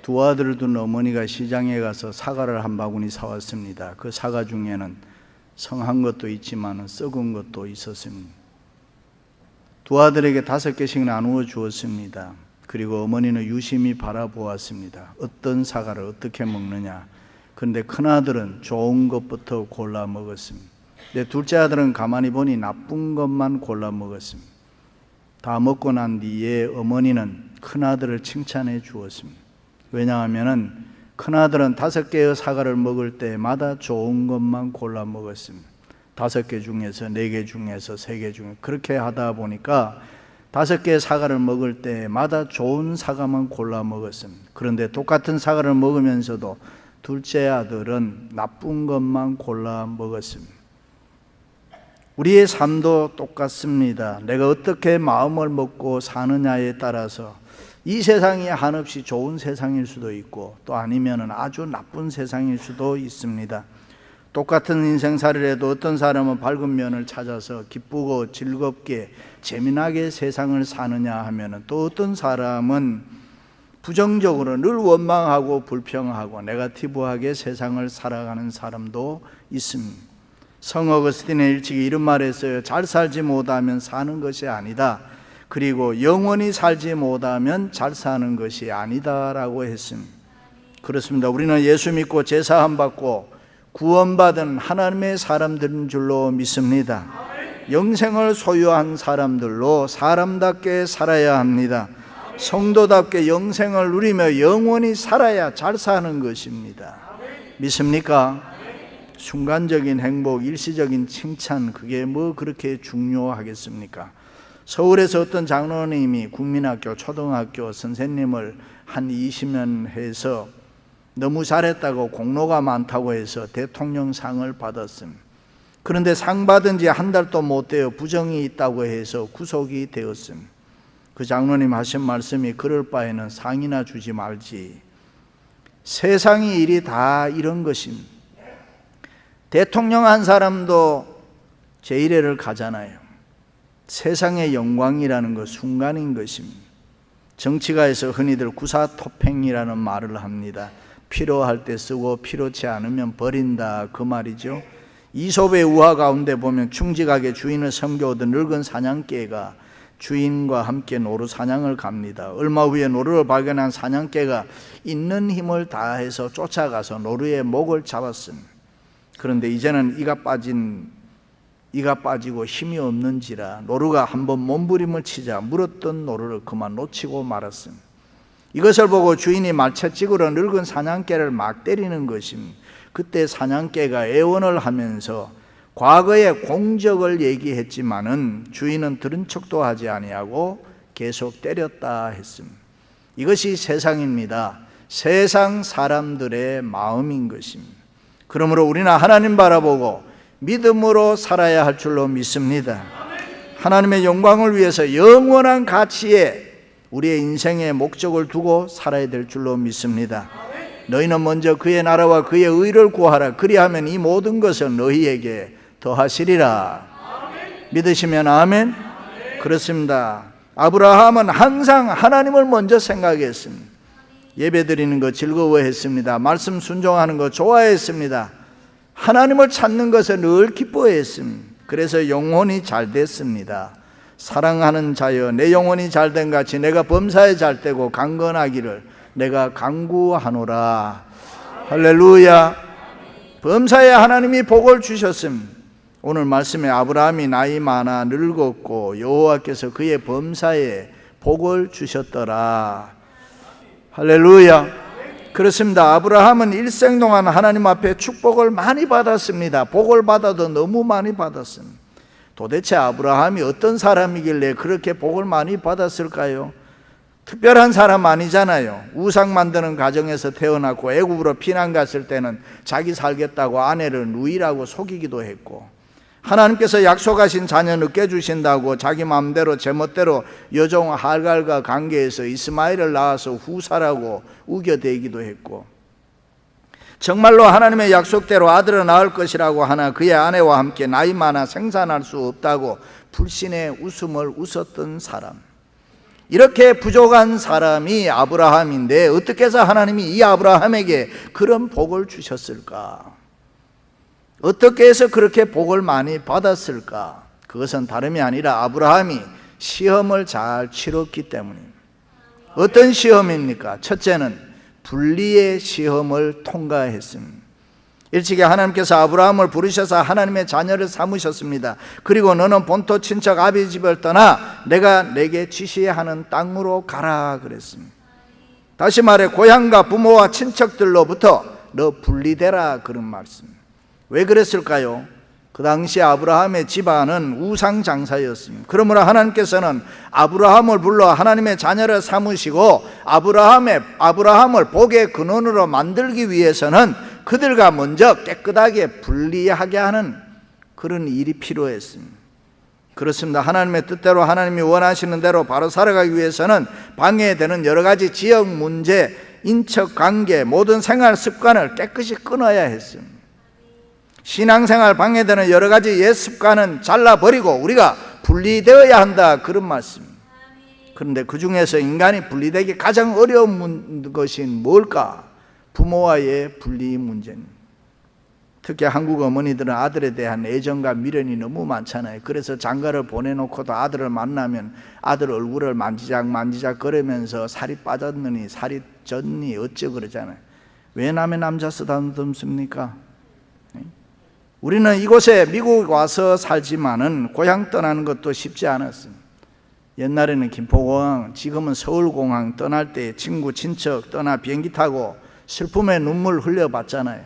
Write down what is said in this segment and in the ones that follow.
두 아들을 둔 어머니가 시장에 가서 사과를 한 바구니 사왔습니다. 그 사과 중에는 성한 것도 있지만 썩은 것도 있었습니다. 두 아들에게 5개씩 나누어 주었습니다. 그리고 어머니는 유심히 바라보았습니다. 어떤 사과를 어떻게 먹느냐. 그런데 큰아들은 좋은 것부터 골라 먹었습니다. 근데 둘째 아들은 가만히 보니 나쁜 것만 골라 먹었습니다. 다 먹고 난 뒤에 어머니는 큰아들을 칭찬해 주었습니다. 왜냐하면 큰아들은 5개의 사과를 먹을 때마다 좋은 것만 골라 먹었습니다. 5개 중에서 4개 중에서 3개 중에 그렇게 하다 보니까 5개의 사과를 먹을 때마다 좋은 사과만 골라 먹었습니다. 그런데 똑같은 사과를 먹으면서도 둘째 아들은 나쁜 것만 골라 먹었습니다. 우리의 삶도 똑같습니다. 내가 어떻게 마음을 먹고 사느냐에 따라서 이 세상이 한없이 좋은 세상일 수도 있고 또 아니면 아주 나쁜 세상일 수도 있습니다. 똑같은 인생살이를 해도 어떤 사람은 밝은 면을 찾아서 기쁘고 즐겁게 재미나게 세상을 사느냐 하면 또 어떤 사람은 부정적으로 늘 원망하고 불평하고 네거티브하게 세상을 살아가는 사람도 있습니다. 성 어거스틴의 일찍이 이런 말을 했어요. 잘 살지 못하면 사는 것이 아니다. 그리고 영원히 살지 못하면 잘 사는 것이 아니다라고 했습니다. 그렇습니다. 우리는 예수 믿고 제사함 받고 구원받은 하나님의 사람들인 줄로 믿습니다. 영생을 소유한 사람들로 사람답게 살아야 합니다. 성도답게 영생을 누리며 영원히 살아야 잘 사는 것입니다. 믿습니까? 순간적인 행복, 일시적인 칭찬, 그게 뭐 그렇게 중요하겠습니까? 서울에서 어떤 장로님이 국민학교, 초등학교 선생님을 한 20년 해서 너무 잘했다고 공로가 많다고 해서 대통령상을 받았습니다. 그런데 상 받은 지 한 달도 못 되어 부정이 있다고 해서 구속이 되었습니다. 그 장로님 하신 말씀이 그럴 바에는 상이나 주지 말지. 세상의 일이 다 이런 것입니다. 대통령 한 사람도 제1회를 가잖아요. 세상의 영광이라는 것 순간인 것입니다. 정치가에서 흔히들 구사토팽이라는 말을 합니다. 필요할 때 쓰고 필요치 않으면 버린다 그 말이죠. 이솝의 우화 가운데 보면 충직하게 주인을 섬겨오던 늙은 사냥개가 주인과 함께 노루 사냥을 갑니다. 얼마 후에 노루를 발견한 사냥개가 있는 힘을 다해서 쫓아가서 노루의 목을 잡았습니다. 그런데 이제는 이가 빠지고 힘이 없는지라 노루가 한번 몸부림을 치자 물었던 노루를 그만 놓치고 말았습니다. 이것을 보고 주인이 말채찍으로 늙은 사냥개를 막 때리는 것입니다. 그때 사냥개가 애원을 하면서 과거의 공적을 얘기했지만은 주인은 들은 척도 하지 아니하고 계속 때렸다 했습니다. 이것이 세상입니다. 세상 사람들의 마음인 것입니다. 그러므로 우리는 하나님 바라보고 믿음으로 살아야 할 줄로 믿습니다. 하나님의 영광을 위해서 영원한 가치에 우리의 인생의 목적을 두고 살아야 될 줄로 믿습니다. 너희는 먼저 그의 나라와 그의 의를 구하라. 그리하면 이 모든 것을 너희에게 더하시리라. 믿으시면 아멘. 그렇습니다. 아브라함은 항상 하나님을 먼저 생각했습니다. 예배 드리는 거 즐거워했습니다. 말씀 순종하는 거 좋아했습니다. 하나님을 찾는 것을 늘 기뻐했습니다. 그래서 영혼이 잘 됐습니다. 사랑하는 자여 내 영혼이 잘된 같이 내가 범사에 잘되고 강건하기를 내가 간구하노라. 할렐루야. 범사에 하나님이 복을 주셨습니다. 오늘 말씀에 아브라함이 나이 많아 늙었고 여호와께서 그의 범사에 복을 주셨더라. 할렐루야. 그렇습니다. 아브라함은 일생 동안 하나님 앞에 축복을 많이 받았습니다. 복을 받아도 너무 많이 받았습니다. 도대체 아브라함이 어떤 사람이길래 그렇게 복을 많이 받았을까요? 특별한 사람 아니잖아요. 우상 만드는 가정에서 태어났고 애굽으로 피난 갔을 때는 자기 살겠다고 아내를 누이라고 속이기도 했고 하나님께서 약속하신 자녀 늦게 주신다고 자기 마음대로 제멋대로 여종 하갈과 관계해서 이스마엘을 낳아서 후사라고 우겨대기도 했고 정말로 하나님의 약속대로 아들을 낳을 것이라고 하나 그의 아내와 함께 나이 많아 생산할 수 없다고 불신의 웃음을 웃었던 사람. 이렇게 부족한 사람이 아브라함인데 어떻게 해서 하나님이 이 아브라함에게 그런 복을 주셨을까? 어떻게 해서 그렇게 복을 많이 받았을까? 그것은 다름이 아니라 아브라함이 시험을 잘 치렀기 때문입니다. 어떤 시험입니까? 첫째는 분리의 시험을 통과했습니다. 일찍이 하나님께서 아브라함을 부르셔서 하나님의 자녀를 삼으셨습니다. 그리고 너는 본토 친척 아비 집을 떠나 내가 내게 지시하는 땅으로 가라 그랬습니다. 다시 말해 고향과 부모와 친척들로부터 너 분리되라 그런 말씀. 왜 그랬을까요? 그 당시 아브라함의 집안은 우상 장사였습니다. 그러므로 하나님께서는 아브라함을 불러 하나님의 자녀를 삼으시고 아브라함을 복의 근원으로 만들기 위해서는 그들과 먼저 깨끗하게 분리하게 하는 그런 일이 필요했습니다. 그렇습니다. 하나님의 뜻대로 하나님이 원하시는 대로 바로 살아가기 위해서는 방해되는 여러 가지 지역 문제, 인척 관계, 모든 생활 습관을 깨끗이 끊어야 했습니다. 신앙생활 방해되는 여러 가지 옛 습관은 잘라버리고 우리가 분리되어야 한다 그런 말씀. 그런데 그 중에서 인간이 분리되기 가장 어려운 것이 뭘까? 부모와의 분리 문제입니다. 특히 한국 어머니들은 아들에 대한 애정과 미련이 너무 많잖아요. 그래서 장가를 보내놓고도 아들을 만나면 아들 얼굴을 만지작 거리면서 살이 빠졌느니 살이 졌니 어째 그러잖아요. 왜 남의 남자 쓰다듬습니까? 우리는 이곳에 미국 와서 살지만은 고향 떠나는 것도 쉽지 않았습니다. 옛날에는 김포공항, 지금은 서울공항 떠날 때 친구 친척 떠나 비행기 타고 슬픔의 눈물 흘려봤잖아요.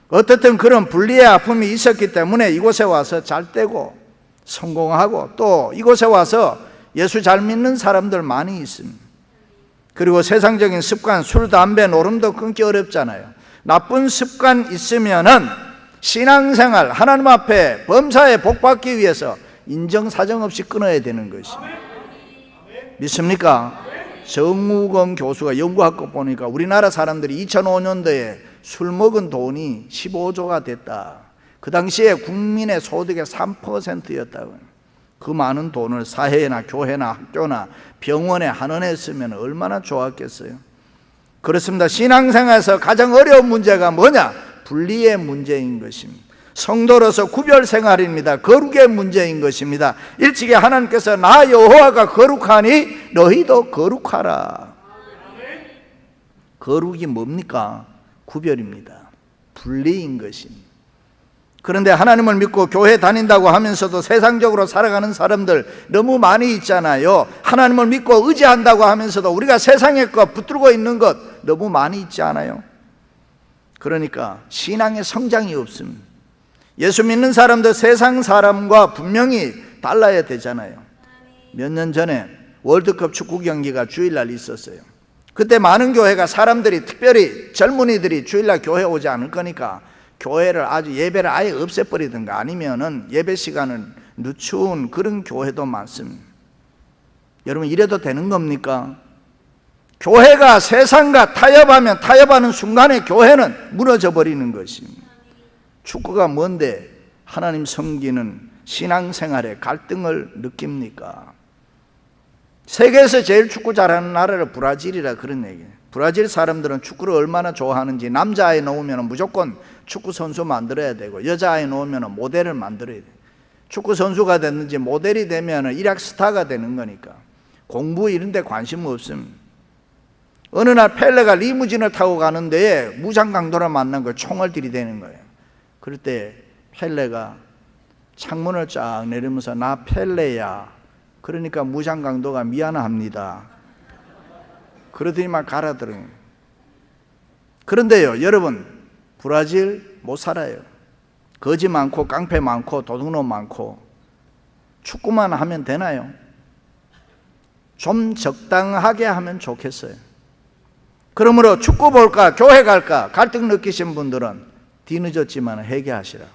어떻든 그런 분리의 아픔이 있었기 때문에 이곳에 와서 잘 되고 성공하고 또 이곳에 와서 예수 잘 믿는 사람들 많이 있습니다. 그리고 세상적인 습관, 술, 담배, 노름도 끊기 어렵잖아요. 나쁜 습관 있으면은 신앙생활, 하나님 앞에 범사에 복받기 위해서 인정사정 없이 끊어야 되는 것입니다. 믿습니까? 정우건 교수가 연구한 거 보니까 우리나라 사람들이 2005년도에 술 먹은 돈이 15조가 됐다. 그 당시에 국민의 소득의 3%였다고. 그 많은 돈을 사회나 교회나 학교나 병원에 한원했으면 얼마나 좋았겠어요. 그렇습니다. 신앙생활에서 가장 어려운 문제가 뭐냐? 분리의 문제인 것입니다. 성도로서 구별 생활입니다. 거룩의 문제인 것입니다. 일찍이 하나님께서 나 여호와가 거룩하니 너희도 거룩하라. 거룩이 뭡니까? 구별입니다. 분리인 것입니다. 그런데 하나님을 믿고 교회 다닌다고 하면서도 세상적으로 살아가는 사람들 너무 많이 있잖아요. 하나님을 믿고 의지한다고 하면서도 우리가 세상의 것 붙들고 있는 것 너무 많이 있지 않아요? 그러니까 신앙의 성장이 없습니다. 예수 믿는 사람도 세상 사람과 분명히 달라야 되잖아요. 몇 년 전에 월드컵 축구 경기가 주일날 있었어요. 그때 많은 교회가 사람들이 특별히 젊은이들이 주일날 교회 오지 않을 거니까 교회를 예배를 아예 없애버리든가 아니면은 예배 시간을 늦춘 그런 교회도 많습니다. 여러분 이래도 되는 겁니까? 교회가 세상과 타협하는 순간에 교회는 무너져 버리는 것입니다. 축구가 뭔데 하나님 섬기는 신앙생활에 갈등을 느낍니까? 세계에서 제일 축구 잘하는 나라를 브라질이라 그런 얘기예요. 브라질 사람들은 축구를 얼마나 좋아하는지 남자아이 놓으면 무조건 축구 선수 만들어야 되고 여자아이 놓으면 모델을 만들어야 돼요. 축구 선수가 됐는지 모델이 되면 일약 스타가 되는 거니까 공부 이런 데 관심 없습니다. 어느 날 펠레가 리무진을 타고 가는데 무장강도를 만난 걸 총을 들이대는 거예요. 그럴 때 펠레가 창문을 쫙 내리면서 나 펠레야. 그러니까 무장강도가 미안합니다. 그러더니만 갈아들어요. 그런데요 여러분 브라질 못 살아요. 거지 많고 깡패 많고 도둑놈 많고 축구만 하면 되나요? 좀 적당하게 하면 좋겠어요. 그러므로 축구 볼까 교회 갈까 갈등 느끼신 분들은 뒤늦었지만 회개하시라.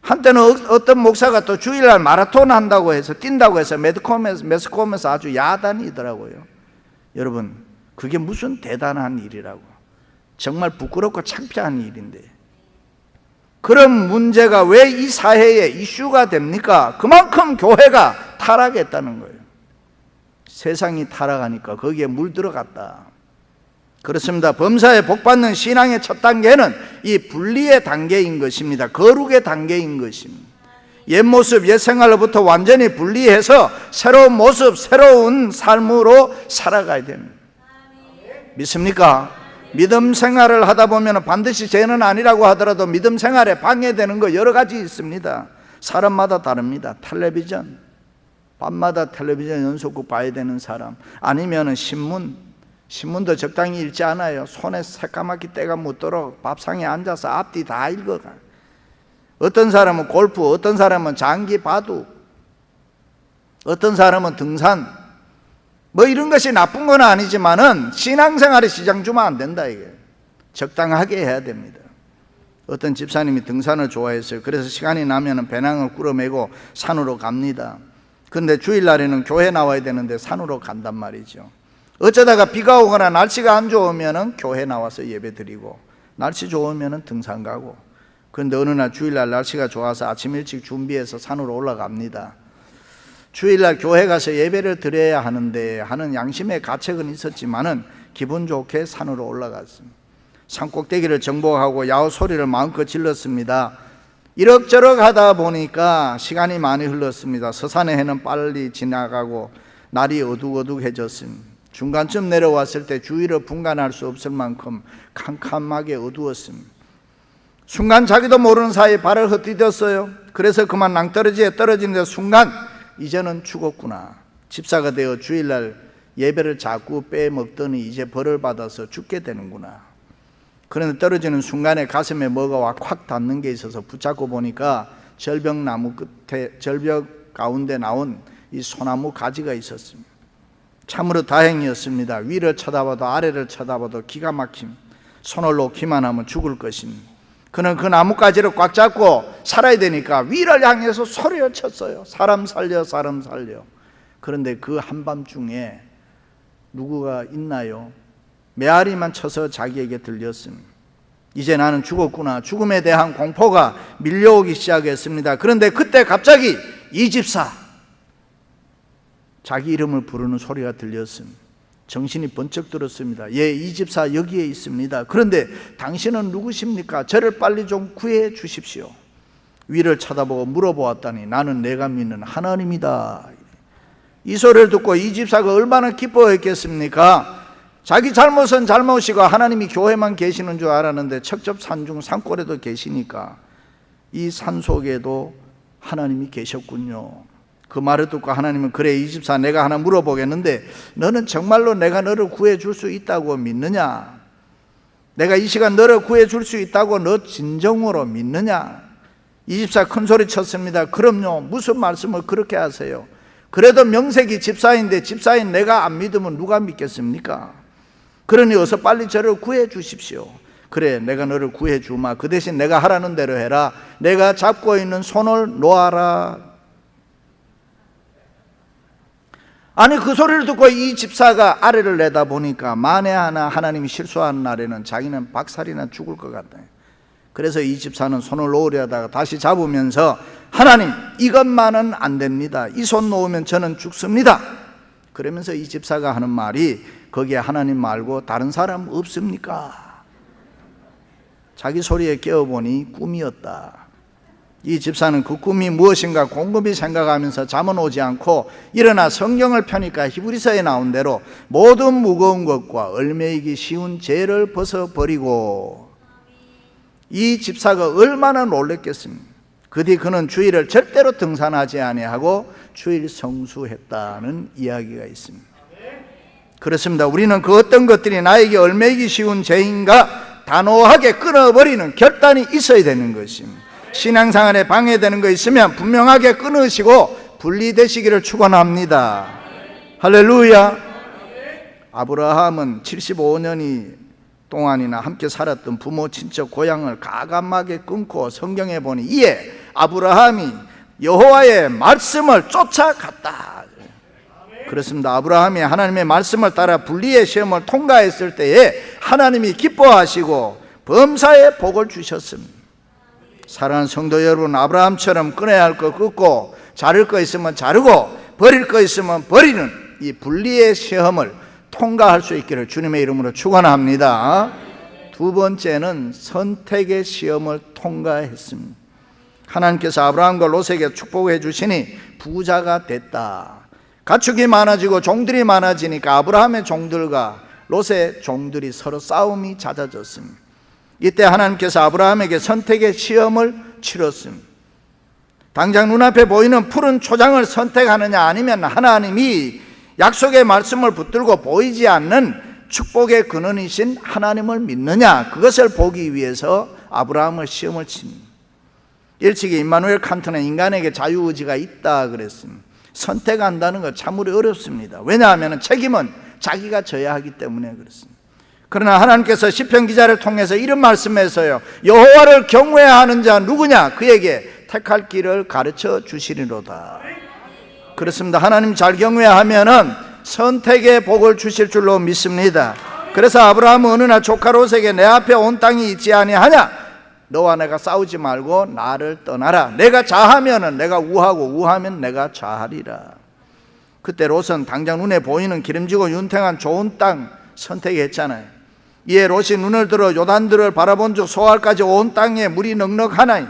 한때는 어떤 목사가 또 주일날 마라톤 한다고 해서 뛴다고 해서 매스컴에서 아주 야단이더라고요. 여러분 그게 무슨 대단한 일이라고. 정말 부끄럽고 창피한 일인데 그런 문제가 왜 이 사회에 이슈가 됩니까? 그만큼 교회가 타락했다는 거예요. 세상이 타락하니까 거기에 물 들어갔다. 그렇습니다. 범사에 복받는 신앙의 첫 단계는 이 분리의 단계인 것입니다. 거룩의 단계인 것입니다. 옛 모습, 옛 생활로부터 완전히 분리해서 새로운 모습, 새로운 삶으로 살아가야 됩니다. 믿습니까? 믿음 생활을 하다 보면 반드시 죄는 아니라고 하더라도 믿음 생활에 방해되는 거 여러 가지 있습니다. 사람마다 다릅니다. 텔레비전, 밤마다 텔레비전 연속극 봐야 되는 사람, 아니면 신문도 적당히 읽지 않아요. 손에 새까맣게 때가 묻도록 밥상에 앉아서 앞뒤 다 읽어가. 어떤 사람은 골프, 어떤 사람은 장기 바둑, 어떤 사람은 등산, 뭐 이런 것이 나쁜 건 아니지만은 신앙생활에 시장 주면 안 된다. 이게 적당하게 해야 됩니다. 어떤 집사님이 등산을 좋아했어요. 그래서 시간이 나면은 배낭을 꾸러매고 산으로 갑니다. 그런데 주일날에는 교회 나와야 되는데 산으로 간단 말이죠. 어쩌다가 비가 오거나 날씨가 안 좋으면은 교회 나와서 예배 드리고, 날씨 좋으면은 등산 가고. 그런데 어느 날 주일날 날씨가 좋아서 아침 일찍 준비해서 산으로 올라갑니다. 주일날 교회 가서 예배를 드려야 하는데 하는 양심의 가책은 있었지만은 기분 좋게 산으로 올라갔습니다. 산꼭대기를 정복하고 야호 소리를 마음껏 질렀습니다. 이럭저럭 하다 보니까 시간이 많이 흘렀습니다. 서산의 해는 빨리 지나가고 날이 어둑어둑해졌습니다. 중간쯤 내려왔을 때 주위를 분간할 수 없을 만큼 캄캄하게 어두웠습니다. 순간 자기도 모르는 사이에 발을 헛디뎠어요. 그래서 그만 낭떠러지에 떨어지는데 순간 이제는 죽었구나. 집사가 되어 주일날 예배를 자꾸 빼먹더니 이제 벌을 받아서 죽게 되는구나. 그런데 떨어지는 순간에 가슴에 뭐가 와 콱 닿는 게 있어서 붙잡고 보니까 절벽나무 끝에, 절벽 가운데 나온 이 소나무 가지가 있었습니다. 참으로 다행이었습니다. 위를 쳐다봐도 아래를 쳐다봐도 기가 막힘. 손을 놓기만 하면 죽을 것입니다. 그는 그 나뭇가지를 꽉 잡고 살아야 되니까 위를 향해서 소리를 쳤어요. 사람 살려, 사람 살려. 그런데 그 한밤중에 누구가 있나요? 메아리만 쳐서 자기에게 들렸습니다. 이제 나는 죽었구나. 죽음에 대한 공포가 밀려오기 시작했습니다. 그런데 그때 갑자기 이 집사, 자기 이름을 부르는 소리가 들렸습니다. 정신이 번쩍 들었습니다. 예, 이 집사 여기에 있습니다. 그런데 당신은 누구십니까? 저를 빨리 좀 구해 주십시오. 위를 쳐다보고 물어보았더니 나는 내가 믿는 하나님이다. 이 소리를 듣고 이 집사가 얼마나 기뻐했겠습니까? 자기 잘못은 잘못이고 하나님이 교회만 계시는 줄 알았는데 척접 산중 산골에도 계시니까 이 산 속에도 하나님이 계셨군요. 그 말을 듣고 하나님은 그래, 이 집사 내가 하나 물어보겠는데 너는 정말로 내가 너를 구해줄 수 있다고 믿느냐? 내가 이 시간 너를 구해줄 수 있다고 너 진정으로 믿느냐? 이 집사 큰 소리 쳤습니다. 그럼요. 무슨 말씀을 그렇게 하세요? 그래도 명색이 집사인데 집사인 내가 안 믿으면 누가 믿겠습니까? 그러니 어서 빨리 저를 구해 주십시오. 그래, 내가 너를 구해 주마. 그 대신 내가 하라는 대로 해라. 내가 잡고 있는 손을 놓아라. 아니, 그 소리를 듣고 이 집사가 아래를 내다보니까 만에 하나 하나님이 실수하는 날에는 자기는 박살이나 죽을 것 같다. 그래서 이 집사는 손을 놓으려다가 다시 잡으면서 하나님, 이것만은 안 됩니다. 이 손 놓으면 저는 죽습니다. 그러면서 이 집사가 하는 말이 거기에 하나님 말고 다른 사람 없습니까? 자기 소리에 깨어보니 꿈이었다. 이 집사는 그 꿈이 무엇인가 곰곰이 생각하면서 잠은 오지 않고 일어나 성경을 펴니까 히브리서에 나온 대로 모든 무거운 것과 얼매이기 쉬운 죄를 벗어버리고, 이 집사가 얼마나 놀랬겠습니까? 그 뒤 그는 주일을 절대로 등산하지 아니하고 주일 성수했다는 이야기가 있습니다. 그렇습니다. 우리는 그 어떤 것들이 나에게 얼매이기 쉬운 죄인가 단호하게 끊어버리는 결단이 있어야 되는 것입니다. 신앙생활에 방해되는 거 있으면 분명하게 끊으시고 분리되시기를 축원합니다. 할렐루야. 아브라함은 75년이 동안이나 함께 살았던 부모, 친척, 고향을 가감하게 끊고 성경에 보니 이에 아브라함이 여호와의 말씀을 쫓아갔다. 그렇습니다. 아브라함이 하나님의 말씀을 따라 분리의 시험을 통과했을 때에 하나님이 기뻐하시고 범사에 복을 주셨습니다. 사랑하는 성도 여러분, 아브라함처럼 끊어야 할 거 끊고 자를 거 있으면 자르고 버릴 거 있으면 버리는 이 분리의 시험을 통과할 수 있기를 주님의 이름으로 축원합니다. 두 번째는 선택의 시험을 통과했습니다. 하나님께서 아브라함과 롯에게 축복해 주시니 부자가 됐다. 가축이 많아지고 종들이 많아지니까 아브라함의 종들과 롯의 종들이 서로 싸움이 잦아졌습니다. 이때 하나님께서 아브라함에게 선택의 시험을 치렀습니다. 당장 눈앞에 보이는 푸른 초장을 선택하느냐, 아니면 하나님이 약속의 말씀을 붙들고 보이지 않는 축복의 근원이신 하나님을 믿느냐, 그것을 보기 위해서 아브라함을 시험을 칩니다. 일찍이 임마누엘 칸트는 인간에게 자유의지가 있다 그랬습니다. 선택한다는 것 참으로 어렵습니다. 왜냐하면 책임은 자기가 져야 하기 때문에 그렇습니다. 그러나 하나님께서 시편 기자를 통해서 이런 말씀에서요, 여호와를 경외해야 하는 자 누구냐, 그에게 택할 길을 가르쳐 주시리로다. 그렇습니다. 하나님 잘 경외하면은 선택의 복을 주실 줄로 믿습니다. 그래서 아브라함은 어느 날 조카 롯에게 내 앞에 온 땅이 있지 아니하냐, 너와 내가 싸우지 말고 나를 떠나라. 내가 좌하면은 내가 우하고 우하면 내가 좌하리라. 그때 롯은 당장 눈에 보이는 기름지고 윤택한 좋은 땅 선택했잖아요. 이에 롯이 눈을 들어 요단들을 바라본 즉 소알까지 온 땅에 물이 넉넉하나니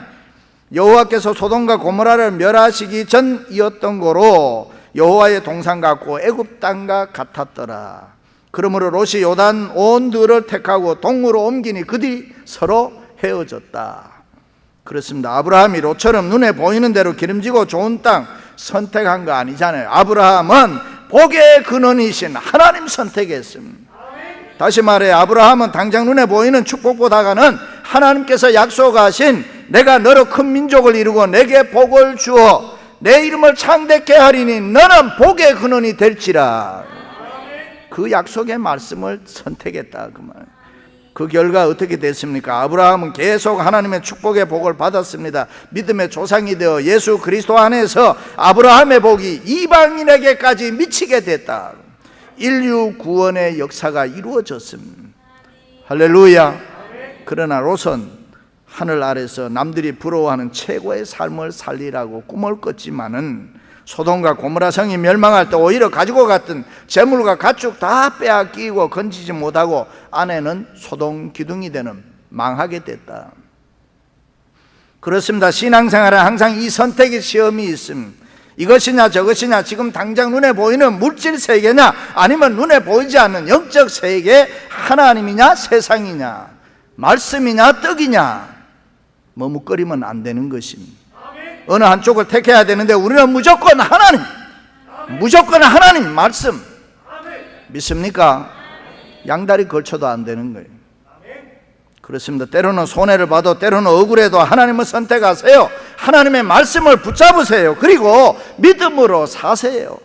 여호와께서 소돔과 고모라를 멸하시기 전이었던 거로 여호와의 동산 같고 애굽 땅과 같았더라. 그러므로 롯이 요단 온 들을 택하고 동으로 옮기니 그들이 서로 헤어졌다. 그렇습니다. 아브라함이 롯처럼 눈에 보이는 대로 기름지고 좋은 땅 선택한 거 아니잖아요. 아브라함은 복의 근원이신 하나님 선택했습니다. 다시 말해 아브라함은 당장 눈에 보이는 축복보다가는 하나님께서 약속하신 내가 너로 큰 민족을 이루고 내게 복을 주어 내 이름을 창대케 하리니 너는 복의 근원이 될지라, 그 약속의 말씀을 선택했다 그 말. 그 결과 어떻게 됐습니까? 아브라함은 계속 하나님의 축복의 복을 받았습니다. 믿음의 조상이 되어 예수 그리스도 안에서 아브라함의 복이 이방인에게까지 미치게 됐다. 인류 구원의 역사가 이루어졌습니다. 할렐루야. 그러나 롯은 하늘 아래서 남들이 부러워하는 최고의 삶을 살리라고 꿈을 꿨지만은 소돔과 고모라 성이 멸망할 때 오히려 가지고 갔던 재물과 가축 다 빼앗기고 건지지 못하고 아내는 소동 기둥이 되는 망하게 됐다. 그렇습니다. 신앙생활은 항상 이 선택의 시험이 있습니다. 이것이냐 저것이냐, 지금 당장 눈에 보이는 물질 세계냐, 아니면 눈에 보이지 않는 영적 세계, 하나님이냐 세상이냐, 말씀이냐 떡이냐, 머뭇거리면 안 되는 것입니다. 어느 한쪽을 택해야 되는데 우리는 무조건 하나님, 무조건 하나님 말씀 믿습니까? 양다리 걸쳐도 안 되는 거예요. 그렇습니다. 때로는 손해를 봐도 때로는 억울해도 하나님을 선택하세요. 하나님의 말씀을 붙잡으세요. 그리고 믿음으로 사세요.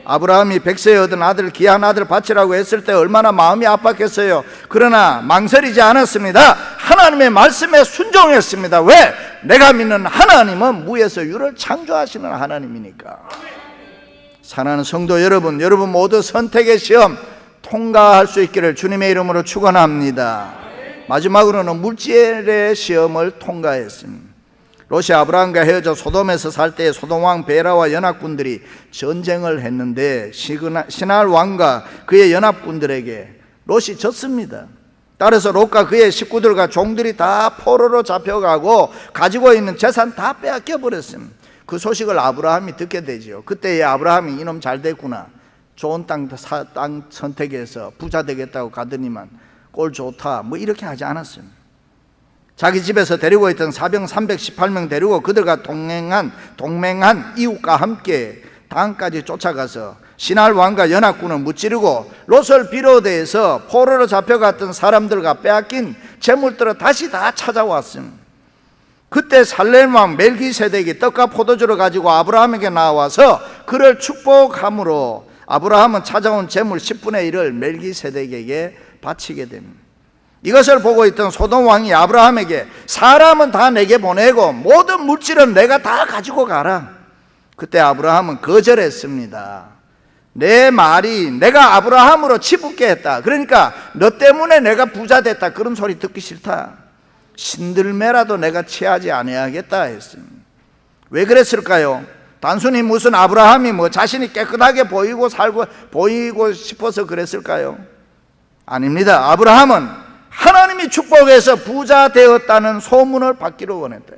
아브라함이 100세에 얻은 아들, 귀한 아들 바치라고 했을 때 얼마나 마음이 아팠겠어요. 그러나 망설이지 않았습니다. 하나님의 말씀에 순종했습니다. 왜? 내가 믿는 하나님은 무에서 유를 창조하시는 하나님이니까. 사랑하는 성도 여러분, 여러분 모두 선택의 시험 통과할 수 있기를 주님의 이름으로 축원합니다. 마지막으로는 물질의 시험을 통과했습니다. 롯이 아브라함과 헤어져 소돔에서 살 때 소돔 왕 베라와 연합군들이 전쟁을 했는데 시날 왕과 그의 연합군들에게 롯이 졌습니다. 따라서 롯과 그의 식구들과 종들이 다 포로로 잡혀가고 가지고 있는 재산 다 빼앗겨 버렸습니다. 그 소식을 아브라함이 듣게 되지요. 그때 아브라함이 이놈 잘 됐구나, 좋은 땅 선택해서 부자 되겠다고 가더니만 꼴 좋다 뭐 이렇게 하지 않았습니다. 자기 집에서 데리고 있던 사병 318명 데리고 그들과 동맹한 이웃과 함께 당까지 쫓아가서 시날 왕과 연합군을 무찌르고 롯을 비롯해서 포로로 잡혀갔던 사람들과 빼앗긴 재물들을 다시 다 찾아왔습니다. 그때 살렘 왕 멜기세덱이 떡과 포도주를 가지고 아브라함에게 나와서 그를 축복함으로 아브라함은 찾아온 재물 10분의 1을 멜기세덱에게 바치게 됩니다. 이것을 보고 있던 소돔 왕이 아브라함에게 사람은 다 내게 보내고 모든 물질은 내가 다 가지고 가라. 그때 아브라함은 거절했습니다. 내 말이 내가 아브라함으로 치붙게 했다, 그러니까 너 때문에 내가 부자 됐다, 그런 소리 듣기 싫다. 신들매라도 내가 취하지 아니하겠다 했습니다. 왜 그랬을까요? 단순히 무슨 아브라함이 뭐 자신이 깨끗하게 보이고 싶어서 그랬을까요? 아닙니다. 아브라함은 하나님이 축복해서 부자 되었다는 소문을 받기를 원했다.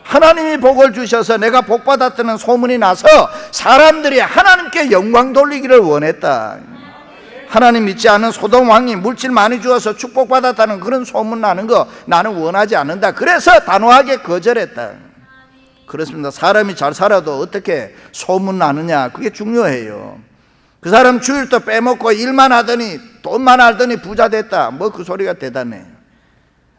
하나님이 복을 주셔서 내가 복 받았다는 소문이 나서 사람들이 하나님께 영광 돌리기를 원했다. 하나님 믿지 않는 소돔 왕이 물질 많이 주어서 축복받았다는 그런 소문 나는 거 나는 원하지 않는다. 그래서 단호하게 거절했다. 그렇습니다. 사람이 잘 살아도 어떻게 소문 나느냐, 그게 중요해요. 그 사람 주일도 빼먹고 일만 하더니 돈만 알더니 부자 됐다. 뭐 그 소리가 대단해.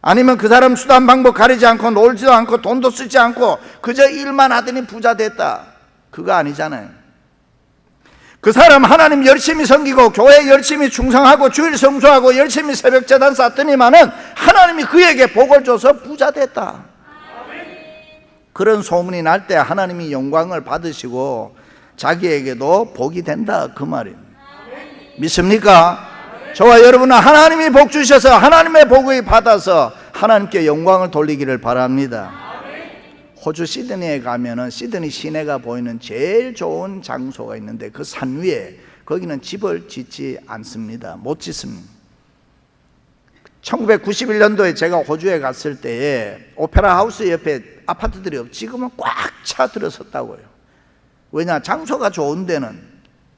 아니면 그 사람 수단 방법 가리지 않고 놀지도 않고 돈도 쓰지 않고 그저 일만 하더니 부자 됐다. 그거 아니잖아요. 그 사람 하나님 열심히 섬기고 교회 열심히 충성하고 주일 성수하고 열심히 새벽 제단 쌓더니만은 하나님이 그에게 복을 줘서 부자 됐다. 그런 소문이 날 때 하나님이 영광을 받으시고 자기에게도 복이 된다, 그 말입니다. 믿습니까? 저와 여러분은 하나님이 복 주셔서 하나님의 복을 받아서 하나님께 영광을 돌리기를 바랍니다. 호주 시드니에 가면은 시드니 시내가 보이는 제일 좋은 장소가 있는데 그 산 위에 거기는 집을 짓지 않습니다. 못 짓습니다. 1991년도에 제가 호주에 갔을 때에 오페라 하우스 옆에 아파트들이 지금은 꽉 차 들어섰다고요. 왜냐? 장소가 좋은 데는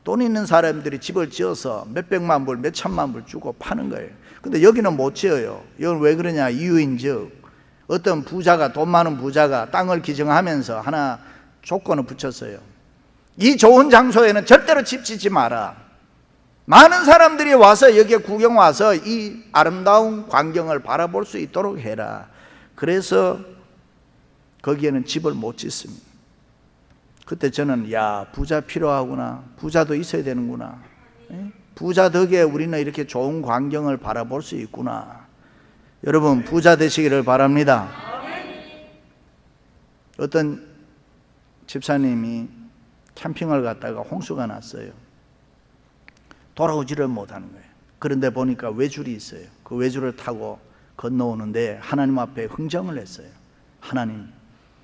돈 있는 사람들이 집을 지어서 몇백만 불, 몇천만 불 주고 파는 거예요. 근데 여기는 못 지어요. 이건 왜 그러냐? 이유인즉 어떤 부자가, 돈 많은 부자가 땅을 기증하면서 하나 조건을 붙였어요. 이 좋은 장소에는 절대로 집 짓지 마라. 많은 사람들이 와서 여기에 구경 와서 이 아름다운 광경을 바라볼 수 있도록 해라. 그래서 거기에는 집을 못 짓습니다. 그때 저는 야, 부자 필요하구나. 부자도 있어야 되는구나. 부자 덕에 우리는 이렇게 좋은 광경을 바라볼 수 있구나. 여러분 부자 되시기를 바랍니다. 어떤 집사님이 캠핑을 갔다가 홍수가 났어요. 돌아오지를 못하는 거예요. 그런데 보니까 외줄이 있어요. 그 외줄을 타고 건너오는데 하나님 앞에 흥정을 했어요. 하나님,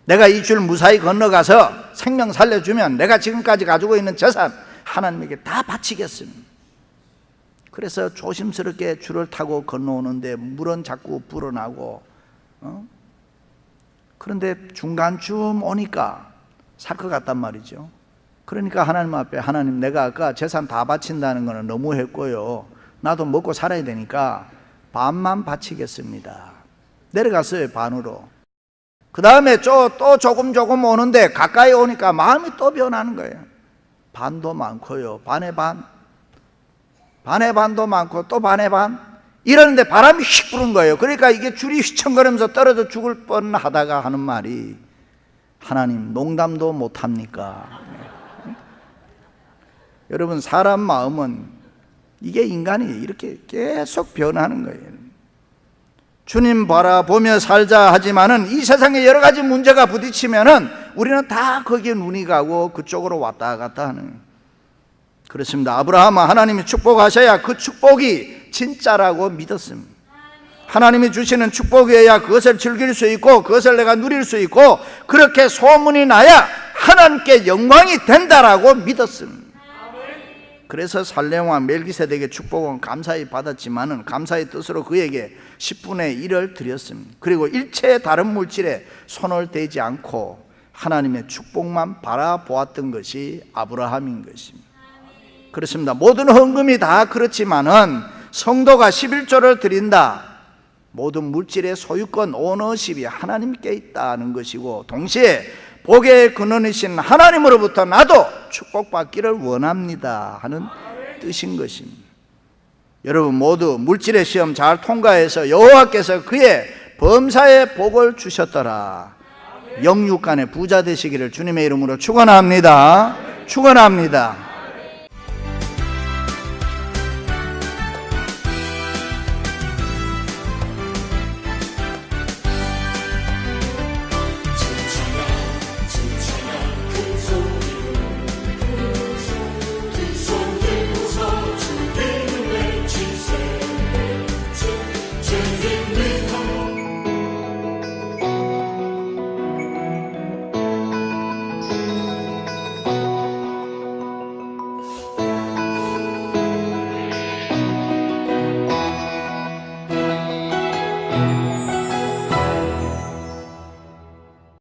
내가 이 줄 무사히 건너가서 생명 살려주면 내가 지금까지 가지고 있는 재산 하나님에게 다 바치겠습니다. 그래서 조심스럽게 줄을 타고 건너오는데 물은 자꾸 불어나고 그런데 중간쯤 오니까 살 것 같단 말이죠. 그러니까 하나님 앞에, 하나님, 내가 아까 재산 다 바친다는 거는 너무했고요. 나도 먹고 살아야 되니까 반만 바치겠습니다. 내려갔어요, 반으로. 그 다음에 또 조금 오는데 가까이 오니까 마음이 또 변하는 거예요. 반도 많고요, 반의 반도 많고 또 반의 반. 이러는데 바람이 휙 부는 거예요. 그러니까 이게 줄이 휘청거리면서 떨어져 죽을 뻔하다가 하는 말이, 하나님 농담도 못합니까? 여러분 사람 마음은 이게 인간이 이렇게 계속 변하는 거예요. 주님 바라보며 살자 하지만은 이 세상에 여러 가지 문제가 부딪히면은 우리는 다 거기에 눈이 가고 그쪽으로 왔다 갔다 하는. 그렇습니다. 아브라함은 하나님이 축복하셔야 그 축복이 진짜라고 믿었습니다. 하나님이 주시는 축복이어야 그것을 즐길 수 있고 그것을 내가 누릴 수 있고 그렇게 소문이 나야 하나님께 영광이 된다라고 믿었습니다. 그래서 살렘왕 멜기세덱의 축복은 감사히 받았지만은 감사의 뜻으로 그에게 10분의 1을 드렸습니다. 그리고 일체의 다른 물질에 손을 대지 않고 하나님의 축복만 바라보았던 것이 아브라함인 것입니다. 그렇습니다. 모든 헌금이 다 그렇지만은 성도가 11조를 드린다. 모든 물질의 소유권, 오너십이 하나님께 있다는 것이고 동시에 복의 근원이신 하나님으로부터 나도 축복받기를 원합니다 하는 뜻인 것입니다. 여러분 모두 물질의 시험 잘 통과해서 여호와께서 그의 범사에 복을 주셨더라. 영육간의 부자 되시기를 주님의 이름으로 축원합니다. 축원합니다.